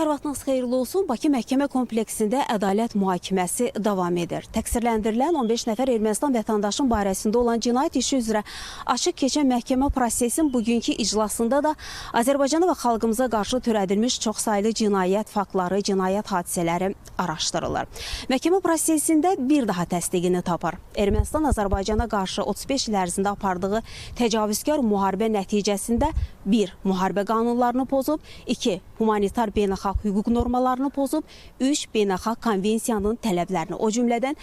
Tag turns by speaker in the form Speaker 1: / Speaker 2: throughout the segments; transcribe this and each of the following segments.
Speaker 1: Hər vaxtınız xeyirli olsun. Bakı Məhkəmə kompleksində ədalət mühakiməsi davam edir. Təqsirləndirilən 15 nəfər Ermənistan vətəndaşın barəsində olan cinayət işi üzrə açıq keçən məhkəmə prosesin bugünkü iclasında da Azərbaycana və xalqımıza qarşı törədilmiş çoxsaylı cinayət faktları, cinayət hadisələri araşdırılır. Məhkəmə prosesində bir daha təsdiqini tapar. Ermənistan Azərbaycana qarşı 35 il ərzində apardığı təcavüzkar müharibə nəticəsində 1. Müharibə qanunlarını pozub, 2. Humanitar beynəlxalq hüquq normalarını pozub, 3. Beynəlxalq konvensiyanın tələblərini, o cümlədən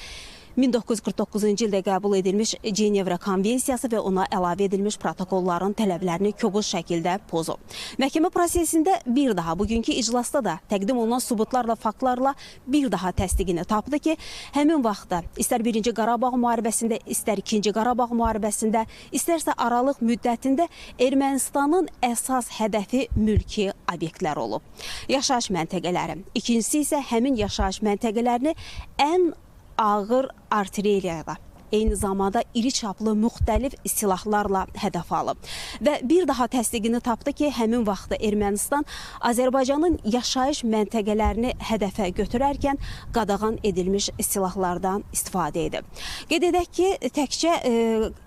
Speaker 1: 1949-cu ildə qəbul edilmiş Cenevra konvensiyası və ona əlavə edilmiş protokolların tələblərini kobud şəkildə pozub. Məhkəmə prosesində bir daha bugünkü iclasda da təqdim olunan sübutlarla, faktlarla bir daha təsdiqini tapdı ki, həmin vaxtda istər 1-ci Qarabağ müharibəsində, istər 2-ci Qarabağ müharibəsində, istərsə aralıq müddətində Ermənistanın əsas hədəfi mülki obyektlər olub. Yaşayış məntəqələri. İkincisi isə həmin yaşayış məntəqələrini ən ağır artilleriyayla, eyni zamanda iri çaplı müxtəlif silahlarla hədəf alıb. Və bir daha təsdiqini tapdı ki, həmin vaxtda Ermənistan Azərbaycanın yaşayış məntəqələrini hədəfə götürərkən qadağan edilmiş silahlardan istifadə edib. Qeyd edək ki, təkcə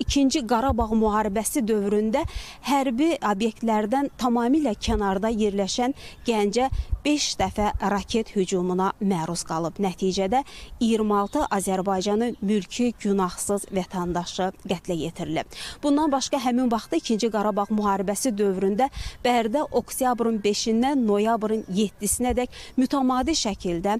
Speaker 1: 2-ci Qarabağ müharibəsi dövründə hərbi obyektlərdən tamamilə kənarda yerləşən Gəncə 5 dəfə raket hücumuna məruz qalıb. Nəticədə 26 Azərbaycanın mülki günahsız vətəndaşı qətlə yetirilib. Bundan başqa həmin vaxtda 2-ci Qarabağ müharibəsi dövründə Bərdə oktyabrın 5-dən noyabrın 7-sinədək mütəmadi şəkildə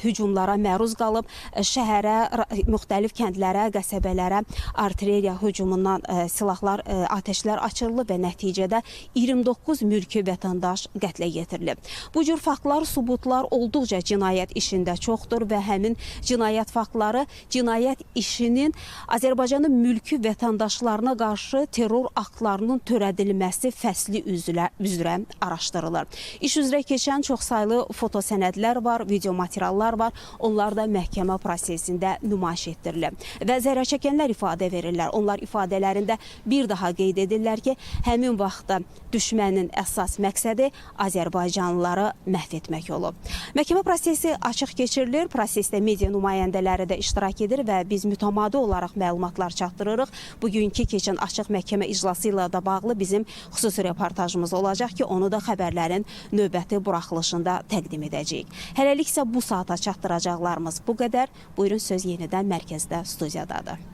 Speaker 1: hücumlara məruz qalıb. Şəhərə, müxtəlif kəndlərə, qəsəbələrə artilleriya hücumundan silahlar, atəşlər açılıb və nəticədə 29 mülki vətəndaş qətlə yetirilib. Bu cür faktlar, subutlar olduqca cinayət işində çoxdur və həmin cinayət faktları cinayət işinin Azərbaycanın mülki vətəndaşlarına qarşı terror aktlarının törədilməsi fəsli üzrə araşdırılır. İş üzrə keçən çoxsaylı fotosənədlər var, video materiallar var. Onlar da məhkəmə prosesində nümayiş etdirilir. Və zərər çəkənlər ifadə verirlər. Onlar ifadələrində bir daha qeyd edirlər ki, həmin vaxtda düşmənin əsas məqsədi Azərbaycanlıları məhv etmək olub. Məhkəmə prosesi açıq keçirilir. Prosesdə media nümayəndələri də iştirak edir və biz mütəmadi olaraq məlumatlar çatdırırıq. Bugünkü keçən açıq məhkəmə iclası ilə də bağlı bizim xüsusi reportajımız olacaq ki, onu da xəbərlərin növbəti buraxılışında təqdim edəcəyik. Hələlik isə bu saata çatdıracaqlarımız bu qədər. Buyurun, söz yenidən mərkəzdə, studiyadadır.